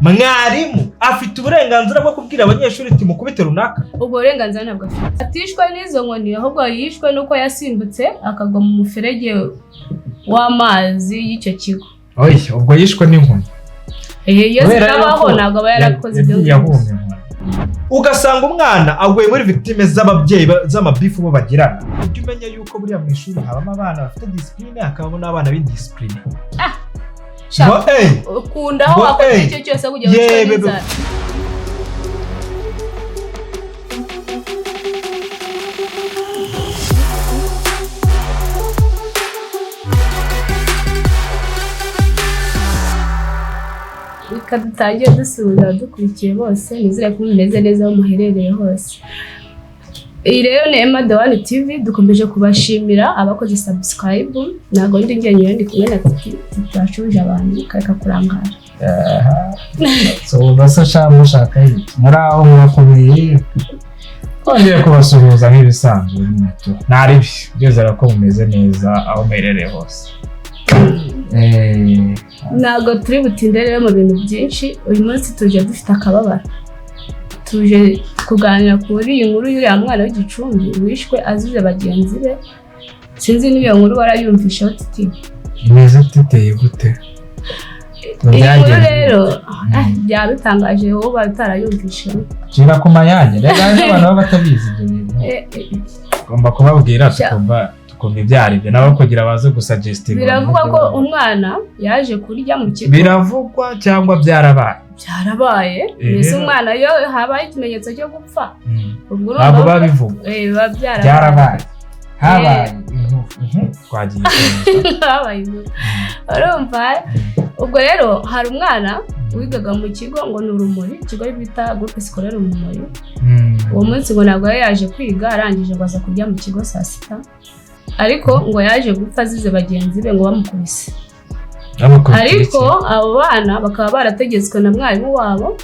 mwarimu afite uburenganzira bwo kubwira abanyeshuri ati mukubite runaka. Ubwo burenganzira ntabwo afite. Atishwe n'izo nkoni ahubwo yishwe nuko yasimbutse akagwa mu muferege w'amazi y'icyo kigo. Oya, ubwo yishwe n'inkoni. Iyo zitabaho ntabwo aba yarakoze ibyo. Ugasanga umwana aguye muri victime z'ababyeyi z'amabifu bo bagirana. Ujye umenya yuko buriya mu ishuri habamo abana bafite discipline, hakabamo n'abana b'indiscipline. Ukunda aho wakoze icyo cyose kugira ngo ucwe n'inzara. Dutangiye dusubiza dukurikiye bose nizere ko mumeze neza aho muherereye hose. Iyi rero ni Emma The One TV, dukomeje kubashimira abakoze subscribe. Ntago ndi njyenyine ndi kumwe na Kuki, tutashuje abantu kareka kurangara. So basasha mushaka iki muri aho murakomeye kongera kubasuhuza nk'ibisanzwe n'icyo nari byizera ko mumeze neza aho muherereye hose. Ntago turi butinde rero mu bintu byinshi. Uyu munsi tuje dufite akababara, tuje kuganira kuri iyi nkuru y'uriya mwana w'Igicumbi wishwe azize bagenzi be. Sinzi niyo nkuru warayumvisha uti imeze tuteye gute. Iyo rero byabitangaje wowe batarayumvisha kira ku mayange rega n'abantu baba batabizi ibyo bintu. Ngomba kubabwira tukumva ibyari byo nabo kugira baze gusuggesting. Biravugwa ko umwana yaje kurya mu kigo. Biravugwa cyangwa byarabaye? Byarabaye. Mbese umwana yo habaye ikimenyetso cyo gupfa. Ubwo ntabwo babivuga. Byarabaye. Habaye twagiye habaye. Urumva ubwo rero hari umwana wigaga mu kigo ngo ni Urumuri, ikigo bita groupe scolaire Urumuri. Uwo munsi ngo ntabwo yaje kwiga, arangije ngo aza kurya mu kigo saa sita. Ariko ngo yaje gupfa azize bagenzi be ngo bamukubise. Ariko abo bana bakaba barategetswe na mwarimu wabo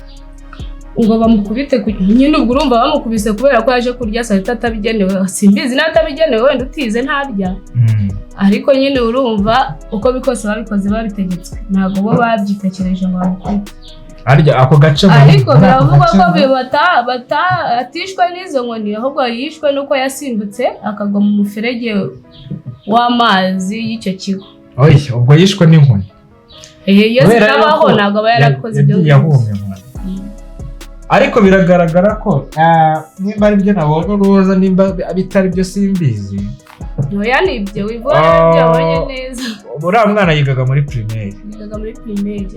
ngo bamukubite. Nyine ubwo urumva bamukubise kubera ko yaje kurya saa sita atabigenewe. Simbizi n'atabigenewe wenda utize ntarya. Ariko nyine urumva uko bikose babikoze babitegetswe, ntabwo bo babyitekereje ngo bamukubite. Arya ako gace ariko baravuga ko atishwe n'izo nkoni ahubwo yishwe nuko yasimbutse akagwa mu muferege w'amazi y'icyo kigo. Oya, ubwo yishwe n'inkoni. Iyo zitabaho ntabwo aba yarakoze ibyo. Ariko biragaragara ko nimba ari byo nabonye uruza nimba bitari byo simbizi. Oya nibyo wivuga ibyo abonye neza. Uriya mwana yigaga muri primaire.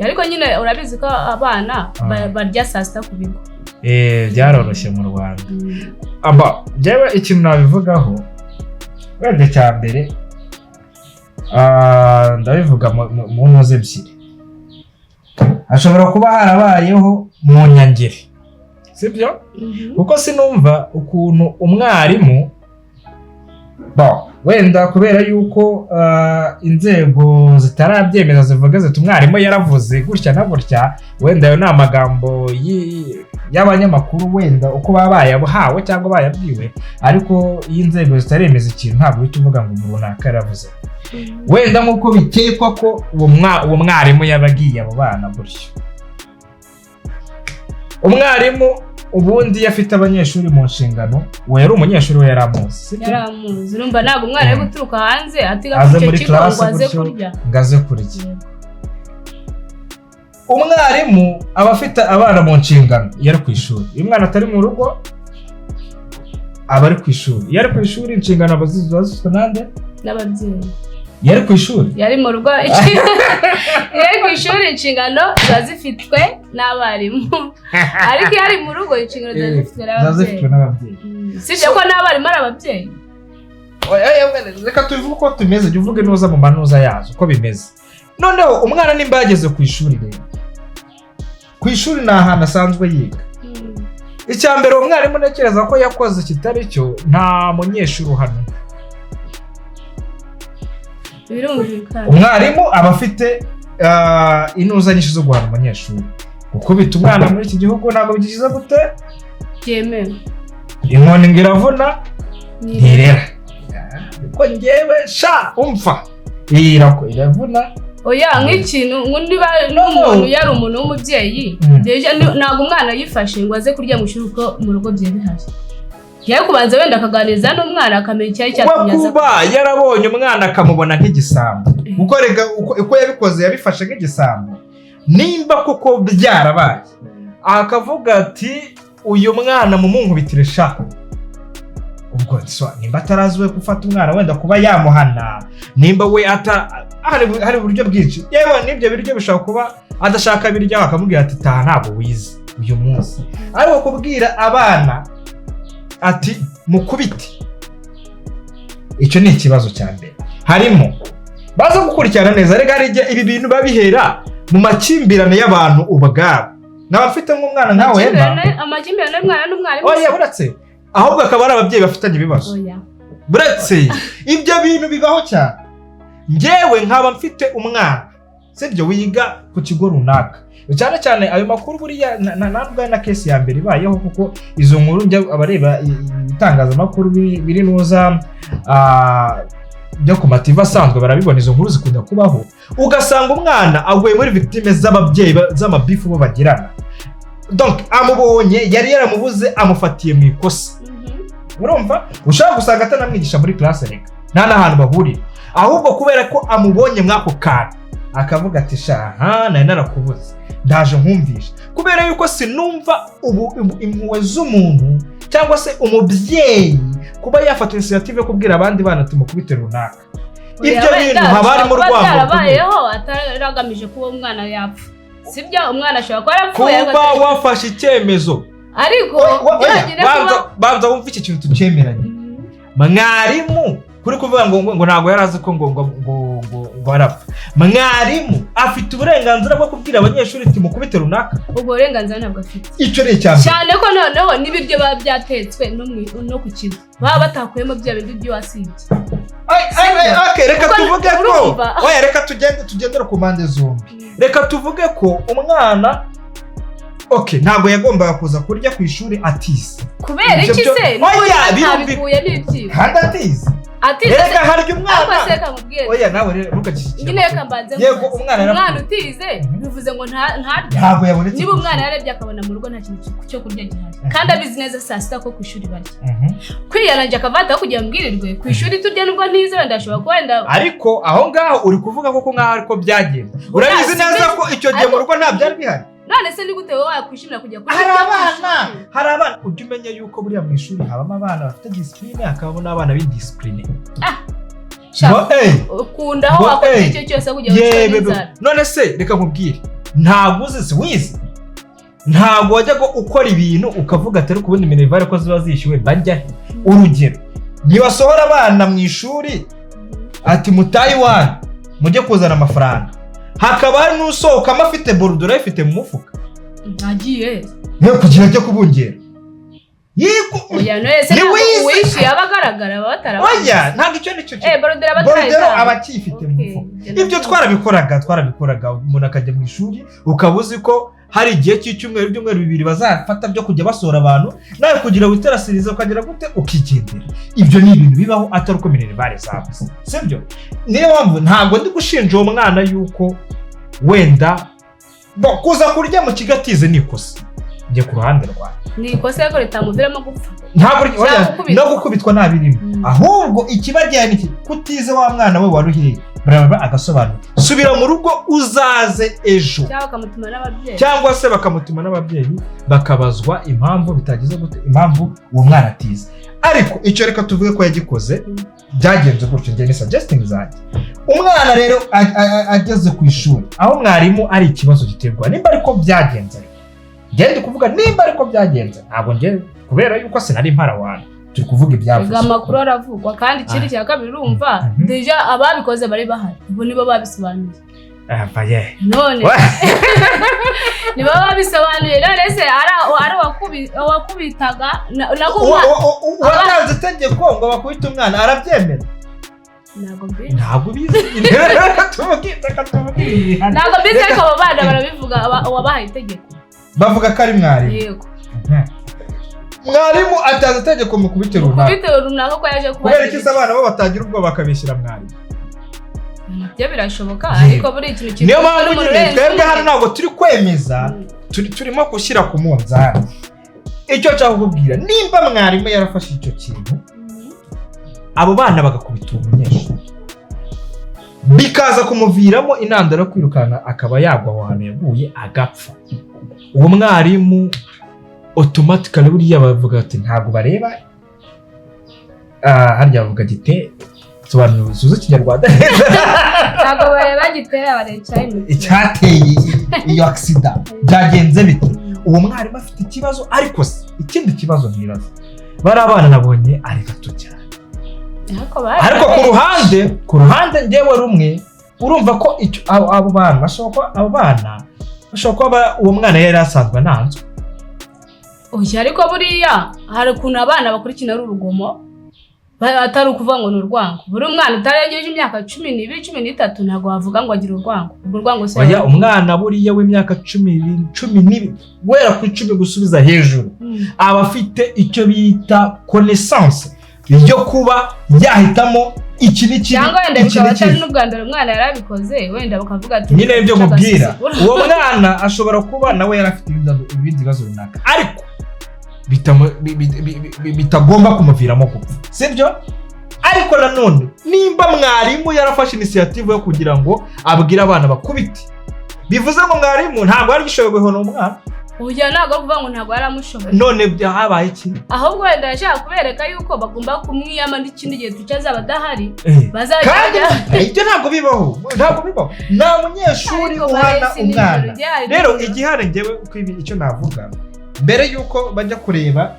Ariko nyine urabizi ko abana barya saa sita ku bigo. Byaroroshye mu Rwanda. Jewe ikintu nabivugaho wende cya mbere ndabivuga mu ntoze ebyiri. Hashobora kuba harabayeho mu nyangire, sibyo? Kuko sinumva ukuntu umwarimu wenda kubera yuko inzego zitarabyemeza zivuga ziti umwarimu yaravuze gutya na gutya, wenda ayo ni amagambo y'abanyamakuru wenda uko baba bayahawe cyangwa bayabwiwe. Ariko iyo inzego zitaremeza ikintu ntabwo uhita uvuga ngo umuntu runaka yaravuze. Wenda nk'uko bikekwa ko uwo mwarimu yabagiye abo bana gutyo. Umwarimu ubundi yafite abanyeshuri mu nshingano, we yari umunyeshuri we yaramuzi. Yaramuzi. Urumva ntabwo umwana ari guturuka hanze atiga ku cyo kigo ngo aze kurya. Ngaze kurya. Umwarimu aba afite abana mu nshingano yari ku ishuri. Iyo umwana atari mu rugo aba ari ku ishuri. Yari ku ishuri inshingano bazizwe nande? N'ababyeyi. Yari ku ishuri. Yari mu rugo. Yari ku ishuri inshingano zazifitwe n'abarimu. Ariko yari mu rugo inshingano zazifitwe n'ababyeyi. Sije ko n'abarimu ari ababyeyi. Reka tuvuge uko tumeze, jya uvuge nuza mu manuza yazo uko bimeze. Noneho umwana nimba yageze ku ishuri rero. Ku ishuri ni ahantu asanzwe yiga. Icya mbere umwarimu ntekereza ko yakoze kitari cyo, nta munyeshuri hano. Umwarimu aba afite inuza nyinshi zo guhana umunyeshuri. Gukubita umwana muri iki gihugu ntabwo bigize gute? Byemewe. Inkoni ngiravuna ntirera. Ko ngewe sha umfa. Iravuna oya nk'ikintu niba n'umuntu yari umuntu w'umubyeyi deje ntabwo umwana yifashe ngo aze kurya mu ishuri uko mu rugo bye bihari yaje kubanza wenda akaganiriza n'umwana akamenya icyayi cyatumye aza kuba yarabonye umwana akamubona nk'igisambo uko yabikoze yabifashe nk'igisambo nimba kuko byarabaye akavuga ati uyu mwana mumunkubitire sha ubwo nimba atarazwe gufata umwana wenda kuba yamuhana nimba we hari uburyo bwinshi yewe n'ibyo biryo bishobora kuba adashaka birya akamubwira ati taha ntabwo wize uyu munsi ariko kubwira abana ati mukubite icyo ni ikibazo cya mbere harimo baza gukurikirana neza rega ibi bintu babihera mu makimbirane y'abantu ubwabo n'abafite nk'umwana nkawe amakimbirane y'umwana n'umwarimu oya buratse ahubwo akaba ari ababyeyi bafitanye ibibazo buratse ibyo bintu bibaho cyane njyewe nkaba mfite umwana sibyo wiga ku kigo runaka cyane cyane ayo makuru buriya ntabwo na case ya mbere ibayeho kuko izo nkuru njya abareba itangazamakuru biri nuza byo ku mativa asanzwe barabibona izo nkuru zikunda kubaho ugasanga umwana aguye muri victime z'ababyeyi z'amabifu bo bagirana donc amubonye yari yaramubuze amufatiye mu ikosa urumva ushaka gusanga atanamwigisha muri classe reka nta n'ahantu bahurira ahubwo kubera ko amubonye mwako kana akavuga ati shaha nari narakubuze ndaje nkumvisha kubera yuko sinumva impuhwe z'umuntu cyangwa se umubyeyi kuba yafata initiative yo kubwira abandi bana tumukubite runaka ibyo bintu habari mu rwango byarabayeho ataragamije kuba umwana yapfa sibyo umwana ashobora kuba yapfuye kuba wafashe icyemezo ariko banza wumva iki kintu tucyemeranye mwarimu kuri kuvuga ngo ntabwo yari azi ko ngo arapfa mwarimu afite uburenganzira bwo kubwira abanyeshuri ati mukubite runaka ubwo burenganzira ntabwo afite icyo ni icyambere cyane ko noneho n'ibiryo baba byatetswe no ku kigo baba batakuyemo bya bindi by'uwasibye reka tuvuge ko oya reka tugendere ku mpande zombi reka tuvuge ko umwana ntabwo yagombaga kuza kurya ku ishuri atize kubera iki se ntabikuye n'ibyibo kandi atize reka harya umwana oya nawe rero nyine reka mbanze yego umwana utize bivuze ngo ntarya ntabwo yabonetse niba umwana yarebye akabona mu rugo nta kintu cyo kurya gihari kandi abizi neza saa sita ko ku ishuri barya kwiyaranja akavata kugira mbwirirwe ku ishuri turya nubwo ntize wenda ashobora kuba wenda ariko aho ngaho uri kuvuga koko nk'aho ariko byagenze urabizi neza ko icyo gihe mu rugo nta byari bihari none se ni gute wowe wakwishimira kujya kuri hari abana ujya umenya yuko buriya mu ishuri habamo abana bafite discipline hakabamo n'abana b'indiscipline ukunda aho wakora icyo cyose kugira ngo ushobore none se reka nkubwire ntabwo uzi wize ntabwo wajyaga ukora ibintu ukavuga ati ariko ubundi minerivare ko ziba zishyuwe bajya urugero ntibasohora abana mu ishuri ati mutayi wanyu mujye kuzana amafaranga hakaba hari n'usohokamo afite borudora ayifite mu mufuka ntagiye niyo kugira ajya kubungera oya nese wishyuye abagaragara batarabaye oya ntabwo icyo nicyo borudora aba akifite mu mufuka ibyo twarabikoraga umuntu akajya mu ishuri ukaba uzi ko hari igihe cy'icyumweru ibyumweru bibiri bazafata byo kujya basohora abantu nawe kugira witerasirize ukagera gute ukigendera ibyo ni ibintu bibaho atari uko minerivare zabuze sibyo niyo mpamvu ntabwo ndi gushinja uwo mwana yuko wenda kuza kurya mu kigo atize ni ikosa njye ku ruhande rwawe ni ikosa ariko ritamuviramo gupfa ntabwo no gukubitwa nta birimo ahubwo ikibajyana iki kutize wa mwana we waruhiye baraba agasobanura subira mu rugo uzaze ejo cyangwa se bakamutuma n'ababyeyi bakabazwa impamvu bitagize gute impamvu uwo mwana atize ariko icyo reka tuvuge ko yagikoze byagenze gutyo njye ni suggesting zanjye umwana rero ageze ku ishuri aho mwarimu ari ikibazo giterwa nimba ariko byagenze ngende kuvuga nimba ariko byagenze ntabwo njye kubera yuko sinari mpara wanyu turi kuvuga ibyavuze amakuru aravugwa kandi ikindi cya kabiri urumva deja ababikoze bari bahari ubu nibo babisobanuye none nibo babisobanuye none se ari wakubitaga watanze itegeko ngo bakubite umwana arabyemera ntabwo bizi ntabwo bizi ariko abo bana barabivuga wabahaye itegeko bavuga ko ari mwarimu yego mwarimu atanze itegeko mukubite runaka ko yaje kuba kubera iki se abana bo batagira ubwoba bakabishyira mwarimu byo birashoboka ariko buri ikintu kimwe niyo mpamvu twebwe hano ntabwo turi kwemeza turimo gushyira ku munzani. Icyo nshaka kukubwira, nimba mwarimu yarafashe icyo kintu abo bana bagakubita umunyeshuri bikaza kumuviramo intandaro yo kwirukanka akaba yagwa aho hantu yaguye agapfa, uwo mwarimu automatically buriya bavuga ati ntabwo bareba harya bavuga gite sobanura uzuze Kinyarwanda ntabwo bareba gitera barecaye icyateye iyo accident byagenze bite. Uwo mwarimu afite ikibazo ariko ikindi kibazo ntibaza bari abana nabonye ari gato cyane ariko ku ruhande ngewe rumwe urumva ko abo bana bashobora kuba uwo mwana yari asanzwe ananzwe. Oya ariko buriya hari ukuntu abana bakurikina ari urugomo atari ukuvuga ngo ni urwango. Buri mwana utarengeje imyaka 12 13 ntabwo wavuga ngo agira urwango. Ubwo urwango se oya umwana buriya w'imyaka 10 guhera ku 10 gusubiza hejuru aba afite icyo bita connaissance yo kuba yahitamo iki n'iki cyangwa wenda bikaba atari n'ubwandaro umwana yarabikoze wenda bakavuga ati nyine ibyo mubwira uwo mwana ashobora kuba nawe yarafite ibindi bibazo runaka ariko bitagomba kumuviramo gupfa, sibyo? Ariko nanone nimba mwarimu yarafashe initiative yo kugira ngo abwire abana bakubite bivuze ngo mwarimu ntabwo ari gishoboye guhona umwana. Oya ntabwo kuvuga ngo ntabwo yaramushoboye. None byahabaye iki? Ahubwo wenda yashaka kubereka yuko bagomba kumwiyama n'ikindi gihe tucazaba adahari bazajya ibyo ntabwo bibaho nta munyeshuri uhana umwana. Rero igihari ngewe icyo navuga mbere yuko bajya kureba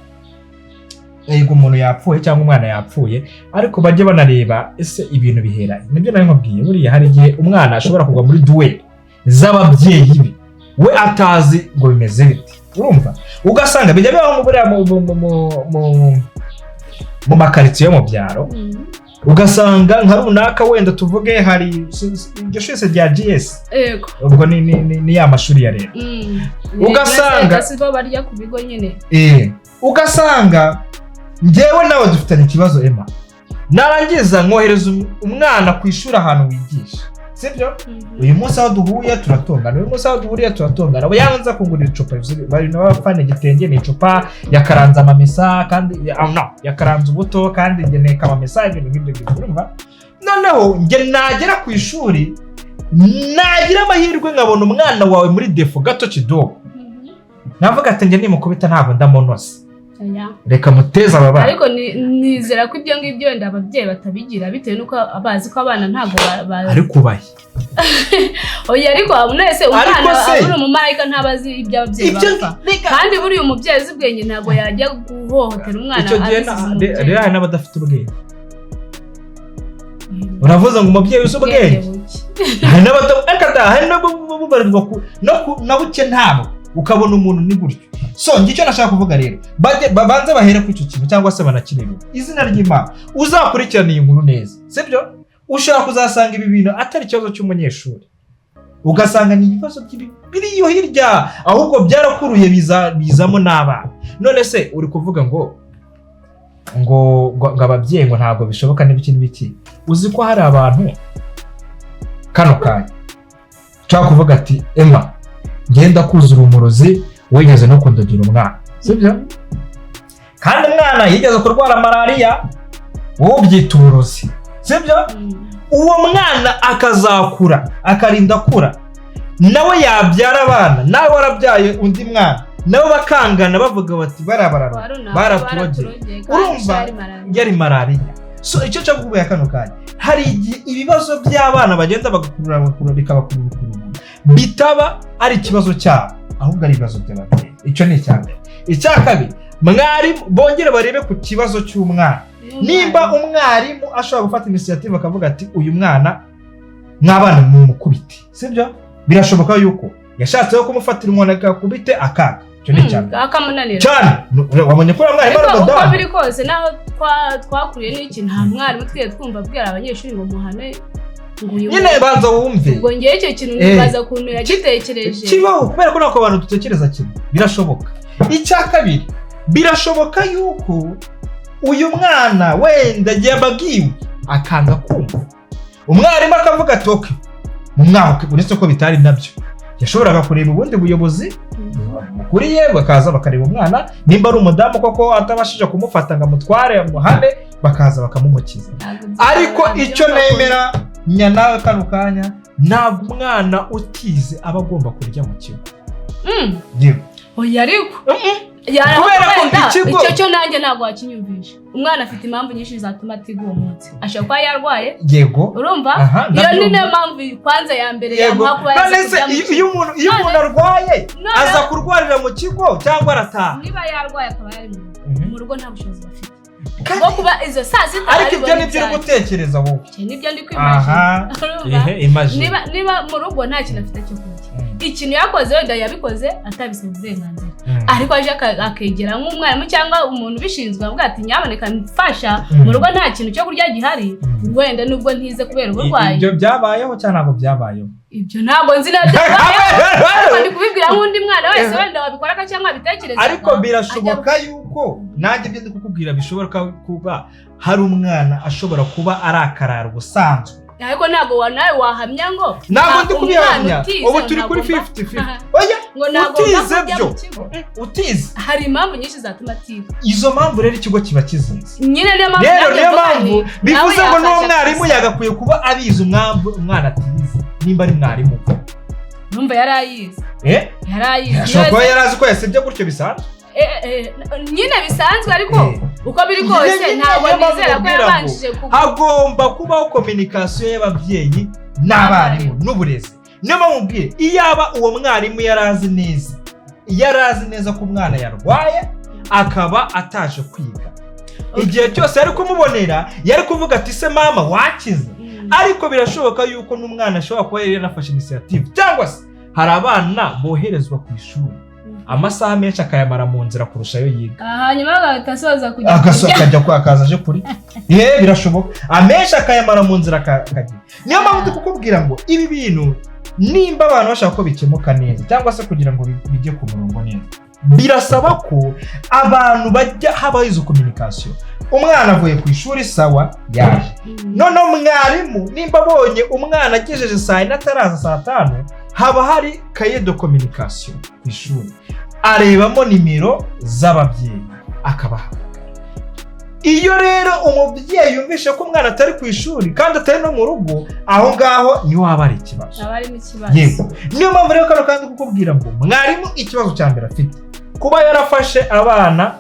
ego umuntu yapfuye cyangwa umwana yapfuye ariko bajye banareba ese ibintu bihera nibyo nari nkubwiye. Buriya hari igihe umwana ashobora kugwa muri duel z'ababyeyi be we atazi ngo bimeze bite, urumva ugasanga bijya bibaho buriya mu makaritsiye yo mu byaro ugasanga nka runaka wenda tuvuge hari iryo shuri rya GS ubwo ni ya mashuri ya leta ugasanga sibo barya ku bigo nyine ugasanga njyewe nawe dufitanye ikibazo Emma narangiza nkohereza umwana ku ishuri ahantu wigisha, sibyo? Uyu munsi aho duhuye turatongana abo yanza kungurira icupa bari n'abafane gitenge ni icupa yakaranze amamesa kandi yakaranze ubuto kandi ngeneka amamesa ibintu nk'ibyo urumva. Noneho nge nagera ku ishuri nagira amahirwe nkabona umwana wawe muri defo gato kidogo navuga ati nge nimukubita ntabwo ndamonose reka muteza ababana. Ariko nizera ko ibyo ngibyo wenda ababyeyi batabigira bitewe nuko abazi ko abana ntabwo ari kubaye oya ariko abunese umwana ari umumarayika ntabazi ibyo ababyeyi bapfa kandi buri umubyeyi uzi ubwenge ntabwo yajya guhohotera umwana. Icyo gihe rero hari n'abadafite ubwenge uravuze ngo umubyeyi uzi ubwenge hari n'ababarirwa na buke ntabo ukabona umuntu ni gutyo. So ngicyo nashaka kuvuga rero babanze bahere ku icyo kintu cyangwa se banakireba izina ry'Imana uzakurikirana iyi nkuru neza, sibyo? Ushaka kuzasanga ibi bintu atari ikibazo cy'umunyeshuri ugasanga ni ibibazo biriyo hirya ahubwo byarakuruye bizamo n'abana. None se uri kuvuga ngo ababyeyi ngo ntabwo bishoboka n'ibiki uzi ko hari abantu kano kanya nshaka kuvuga ati Emma ngenda kuzura umurozi wigeze no kundagira umwana, sibyo? Kandi umwana yigeze kurwara malaria wowe ubyita uburozi, sibyo? Uwo mwana akazakura akarinda kura nawe yabyara abana nawe warabyaye undi mwana nabo bakangana bavuga bati baraturogeye urumva yari malaria. So icyo cyo kuvuga kano kanya hari ibibazo by'abana bagenda bagakurura bikabakurura bitaba ari ikibazo cyabo ahubwo ari ibibazo by'ababyeyi. Icyo ni icyambere. Icyakabiri mwarimu bongere barebe ku kibazo cy'umwana nimba umwarimu ashobora gufata initiative akavuga ati uyu mwana mwabana mumukubite, sibyo? Birashoboka yuko yashatse yo kumufatira umuntu akakubite akaga. Icyo ni icyambere akamunanira cyane wabonye ko mwarimu ari uko biri kose naho twakuriye n'iki nta mwarimu twiye twumva bwira abanyeshuri ngo muhane nyine banza wumve ngo ngiye icyo kintu nibaza kuntu yagitekereje kibaho kubera ko nako abantu dutekereza kimwe birashoboka. Icyakabiri birashoboka yuko uyu mwana wenda yabagiwe akanga kumva umwarimu akavuga ati okay mu mwaka uretse ko bitari nabyo yashoboraga kureba ubundi buyobozi bukuriye bakaza bakareba umwana nimba ari umudamu koko atabashije kumufata ngo amutware muhane bakaza bakamumukiza. Ariko icyo nemera nawe kano kanya ntabwo umwana utize aba agomba kurya mu kigo. Oya ariko kubera ko ikigo icyo cyo nanjye ntabwo wakinyumvisha. Umwana afite impamvu nyinshi zatuma atiga uwo munsi. Ashobora kuba yarwaye. Yego. Urumva? Iyo ni mpamvu kwanza ya mbere yamuha kuba iyo umuntu arwaye aza kurwarira mu kigo cyangwa arataha. Niba yarwaye akaba yari mu rugo nta bushobozi bafite. Ngo kuba izo saa sita ariko ibyo nibyo uri gutekereza wowe. Nibyo ndi kwimagine. Niba mu rugo nta kintu afite cyo kurya. Ikintu yakoze wenda yabikoze atabisaba uburenganzira. Ariko aje akegera nk'umwarimu cyangwa umuntu ubishinzwe avuga ati nyamuneka mfasha mu rugo nta kintu cyo kurya gihari wenda nubwo ntize kubera uburwayi. Ibyo byabayeho cyangwa ntabwo byabayeho? Ibyo ntabwo nzi nabyo byabayeho. Ndi kubibwira nk'undi mwana wese wenda wabikora cyangwa abitekereza. Ariko birashoboka yuko nanjye ibyo ndi kukubwira bishoboka kuba hari umwana ashobora kuba ari akarara ubusanzwe. Ariko ntabwo nawe wahamya ngo ntabwo ndi kubihamya. Ubu turi kuri 50-50. Oya utize byo utize hari impamvu nyinshi zatuma atiga. Izo mpamvu rero ikigo kiba kizinze. Nyine niyo mpamvu bivuze ngo n'umwarimu yagakwiye kuba abizi umwana atize nimba ari mwarimu. Numva yarayize. Yarayize. Ashobora yarazi ko yasebye gutyo bisanzwe. Nyine bisanzwe ariko uko biri kose ntabwo nizera ko yabanjije hagomba kubaho communication y'ababyeyi n'abarimu n'uburezi. Niyo bamubwiye iyaba uwo mwarimu yarazi neza ko umwana yarwaye akaba ataje kwiga igihe cyose yari kumubonera yari kuvuga ati se mama wakize. Ariko birashoboka yuko n'umwana ashobora kuba yari yanafashe initiative cyangwa se hari abana boherezwa ku ishuri amasaha menshi akayamara mu nzira kurusha ayo yiga. Hanyuma agatasoza akajya kwakaza aje kuri. Birashoboka amenshi akayamara mu nzira akajya. Niyo mpamvu ndi kukubwira ngo ibi bintu nimba abantu bashaka ko bikemuka neza cyangwa se kugira ngo bijye ku murongo neza birasaba ko abantu bajya habaho izo communication. Umwana avuye ku ishuri sawa yaje. Noneho mwarimu nimba abonye umwana agejeje saa 4 ataraza saa 5 haba hari cahier de communication ku ishuri arebamo nimero z'ababyeyi akabahamagara. Iyo rero umubyeyi yumvishe ko umwana atari ku ishuri kandi atari no mu rugo aho ngaho niho haba ari ikibazo. Yego niyo mpamvu rero kandi kukubwira ngo mwarimu ikibazo cya mbere afite kuba yarafashe abana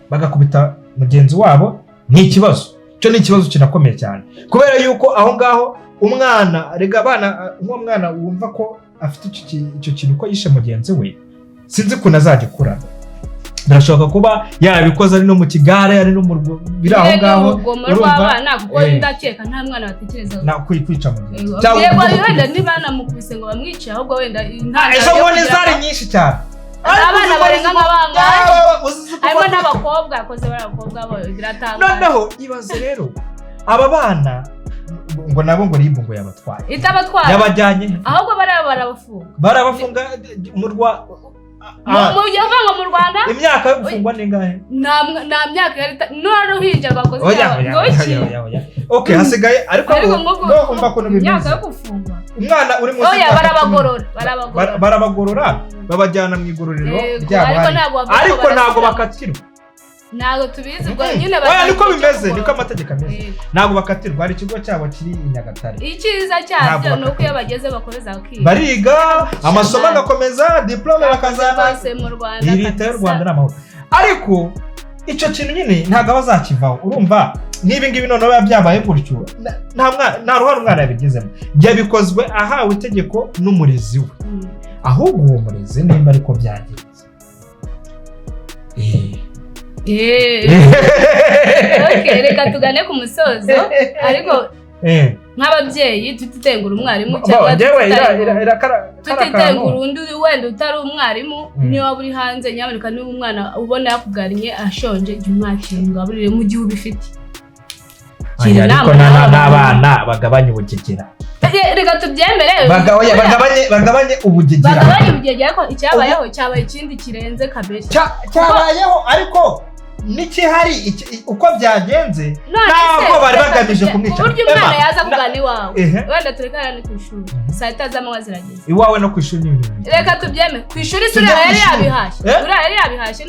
bagakubita mugenzi wabo ni ikibazo. Cyo ni ikibazo kinakomeye cyane kubera yuko aho ngaho umwana rega abana nk'umwana wumva ko afite icyo kintu ko yishe mugenzi we sinzi ko nazagikura. Birashoboka kuba yarabikoze ari no mu kigare ari no mu biri aho ngaho urumva kuko ndakeka nta mwana batekereza na kwica mugenzi cyangwa wenda nibana mukubise ngo bamwice ahubwo wenda ejo mbone zari nyinshi cyane. Abana barenga nk'abangahe harimo n'abakobwa akoze barabakobwa bo biratanga. Noneho ibaze rero aba bana ngo nabo ngo ribu ngo yabatwaye itabatwaye yabajyanye ahubwo barabafunga mu mu Rwanda. Imyaka yo gufungwa ningahe? Nta myaka yari no ruhinja bakoze okay hasigaye ariko ngo umva ko n'ibintu imyaka yo gufungwa umwana uri munsi barabagorora babajyana mu igororero ryabo ariko ntago bakatirwa. Ntago tubizi ubwo nyine niko bimeze niko amategeko ameze. Ntago bakatirwa hari ikigo cyabo kiri i Nyagatare. Icyiza cyabyo nuko iyo bageze bakoreza kwiga bariga amasomo agakomeza diplome bakazana mu Rwanda. Leta y'u Rwanda n'amahoro. Ariko icyo kintu nyine ntago bazakivaho. Urumva niba ngibi none biba byabaye gutyo nta ruhare umwana yabigezemo. Byabikozwe ahawe itegeko n'umurezi we. Ahubwo uwo murezi nimba ariko byagenze okay reka tugane ku musozo ariko nk'ababyeyi tutitengura umwarimu cyangwa tutitengura undi wenda utari umwarimu niyo waba uri hanze nyamuneka niba umwana ubona yakugariye ashonje jya umwakira ngaburire mu gihe ubifite. Ariko n'abana bagabanye ubugegera. Reka tubyemere bagabanye ubugegera ariko icyabayeho cyabaye ikindi kirenze kabiri cyabayeho ariko niki hari uko byagenze ntabwo bari bagamije kumwica uburyo umwana yaza kugana iwawe wenda turekana ni ku ishuri saa sita z'amanywa zirageze iwawe no ku ishuri n'ibintu reka tubyeme ku ishuri sura yari yabihashye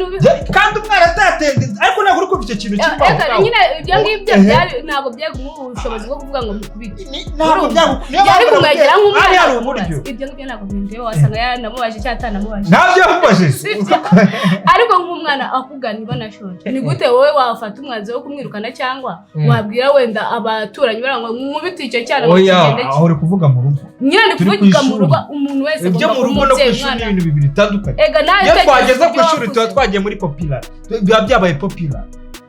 kandi umwana atatenze ariko ntabwo uri kumva icyo kintu kirimo nyine ibyo ngibyo byari ntabwo byaguha ubushobozi bwo kuvuga ngo mukubite ntabwo yari kumwegera nk'umwana ibyo ngibyo ntabwo bindeba wasanga yaranamubaje cyangwa atanamubaje ntabyo yamubajije ariko nk'umwana akugana ibona shonje ni gute wowe wafata umwanzuro wo kumwirukana cyangwa wabwira wenda abaturanyi barangwa mubite icyo cyane kigende aho uri kuvuga mu rugo nyine ni kuvuga mu rugo umuntu wese ibyo mu rugo no kwishuri ibintu bibiri bitandukanye iyo twageze ku ishuri tuba twagiye muri popular biba byabaye popular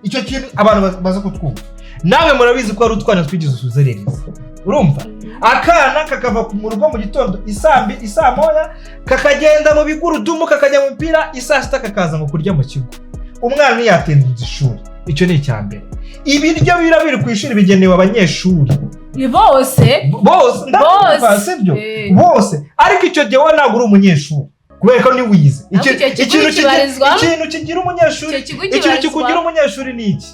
icyo kintu abantu baza kutwumva nawe murabizi ko ari utwana twigize usuzerereza urumva akana kakava mu rugo mu gitondo isaa moya kakagenda mu bigurudumu kakajya mu mupira isaa sita kakaza ngo kurya mu kigo umwana ntiyatinze ishuri icyo ni icya mbere ibiryo biba biri ku ishuri bigenewe abanyeshuri bose ndabona sibyo bose ariko icyo gihe wowe ntabwo uri umunyeshuri kubera ko niwize ikintu kigira umunyeshuri ikintu kikugira umunyeshuri ni iki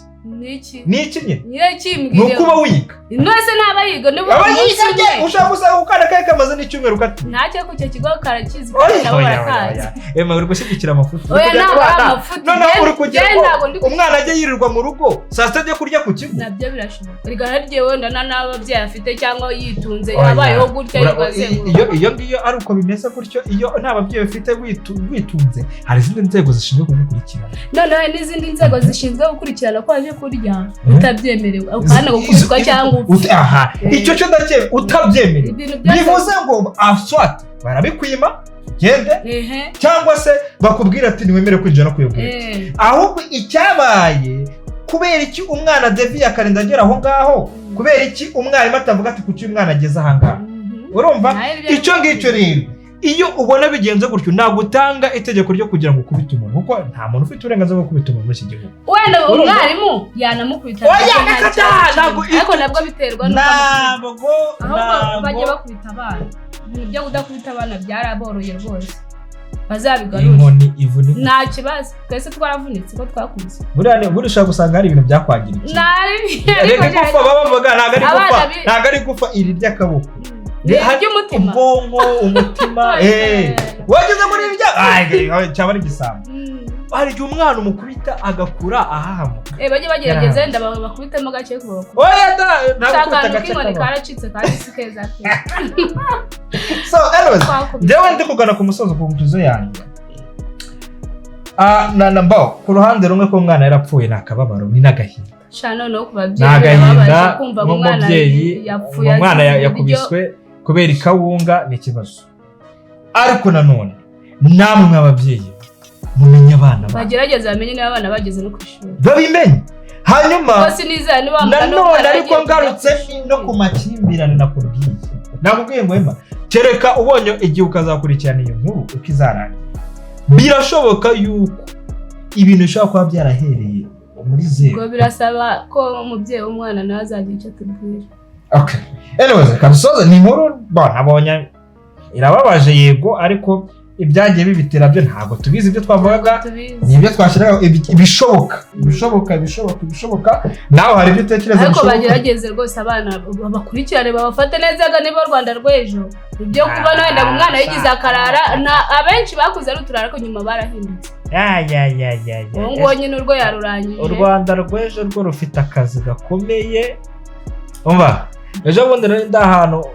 nyine ni ukuba wiga nose ntaba yiga aba yiga ushaka gusanga ukana kahe kamaze n'icyumweru kati ntacyo ku cyo kigo karakizi kandi nabo barakazi uri gushyigikira amafuti oya ntabwo ari amafuti uri kugira umwana ajye yirirwa mu rugo saa sita ajya kurya ku kigo nabyo birashoboka rigana rye wenda n'ababyeyi afite cyangwa yitunze yabayeho gutya iyo ngiyo ari uko bimeze gutyo iyo nta babyeyi bafite witunze hari izindi nzego zishinzwe kugukurikirana noneho n'izindi nzego zishinzwe gukurikirana ko waje kurya utabyemerewe ukana gukubitwa cyangwa icyo cyo ndakeye utabyemerewe bivuze ngo aswat barabikwima gende cyangwa se bakubwira ati niwemere kwinjira no kuyobora ahubwo icyabaye kubera iki umwana devi akarinda agera aho ngaho kubera iki umwarimu atavuga ati kuki umwana ageze aha ngaha urumva icyo ngicyo rero iyo ubona bigenze gutyo ntabwo utanga itegeko ryo kugira ngo ukubite umuntu kuko nta muntu ufite uburenganzira bwo gukubita umuntu muri iki gihugu wenda umwarimu yanamukubita ariko nabwo biterwa ntabwo bajya bakubita abana ibyo kudakubita abana byaraboroye rwose bazabigarura nta kibazo twese twaravunitse ko twakuze buriya ushobora gusanga hari ibintu byakwangirika reka gupfa babavuga ntabwo ari gupfa iri ry'akaboko ubwonko umutima wageze muri ibyo cyaba ari igisambo hari igihe umwana umukubita agakura ahahamuka bajye bagerageza wenda bakubitemo gake kubakubita ntabwo k'inkoni karacitse kandi si keza so anyways njyewe ndi kugana ku musozo ku ntuzo yanjye ku ruhande rumwe ko umwana yarapfuye ni akababaro ni n'agahinda noneho ku babyeyi babasha kumva ngo umwana yakubiswe kubera ikawunga ni ikibazo ariko nanone namwe nk'ababyeyi mumenye abana bagerageza bamenye niba abana bageze no ku ishuri babimenye hanyuma nanone ariko ngarutse no ku makimbirane nakubwiye ngo Emma kereka ubonye igihe ukazakurikirana iyo nkuru uko izarangira birashoboka yuko ibintu bishobora kuba byarahereye muri zero ngo birasaba ko umubyeyi w'umwana nawe azagira icyo atubwira okay anyways kabisoze ni inkuru nabonye irababaje yego ariko ibyagiye bibitera byo ntabwo tubizi ibyo twavugaga ni ibyo twashiraga ibishoboka nawe hari ibyo utekereza ariko bagerageze rwose abana bakurikirane babafate neza niba Rwanda rw'ejo ibyo kubona wenda umwana yigize akarara abenshi bakuze ari uturara ko nyuma barahindutse ngo nyine urwo yarurangiye u Rwanda rw'ejo rwo rufite akazi gakomeye umva ejo bundi rero ndahantu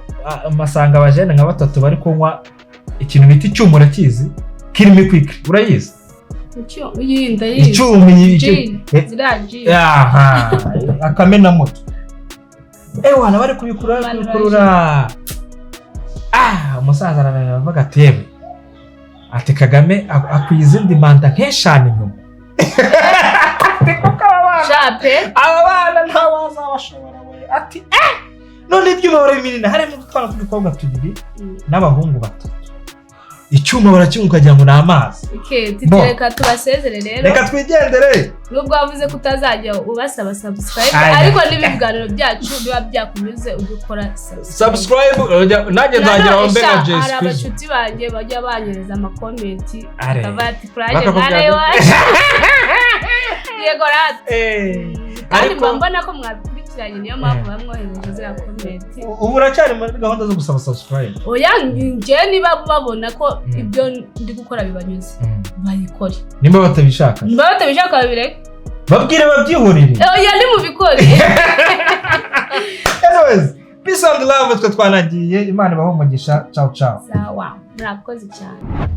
amasanga abajene nka batatu bari kunywa ikintu bita icyuma urakizi kirimi kwikri urayizi icyuma akamena moto wana bari kubikurura umusaza aravuga atebe ati Kagame akwiye izindi manda nk'eshanu inyuma aba bana ntawazabashobora ati none ibyuma barabiminina harimo utwana tw'udukobwa tubiri n'abahungu batatu icyuma barakinywa ukagira ngo ni amazi reka tubasezere rero reka twigendere nubwo wavuze ko utazajya ubasaba subscribe ariko n'ibiganiro byacu biba byakunyuze ugikora subscribe nanjye nzagira aho mbega Jess hari abacuti banjye bajya banyereza amakomenti bakaba ati Kurya mwana wacu yego rati kandi ariko mbona ko mwabikurikiranye niyo mpamvu bamwohereje ziriya komenti. ubu uracyari muri gahunda zo gusaba subscribe? Oya njye niba babona ko ibyo ndi gukora bibanyuze bayikore, nimba batabishaka babireke babwire babyihurire. oya nimubikore. Anyways, peace and love, twe twanagiye. Imana ibahe umugisha. Ciao ciao. Sawa, murakoze cyane.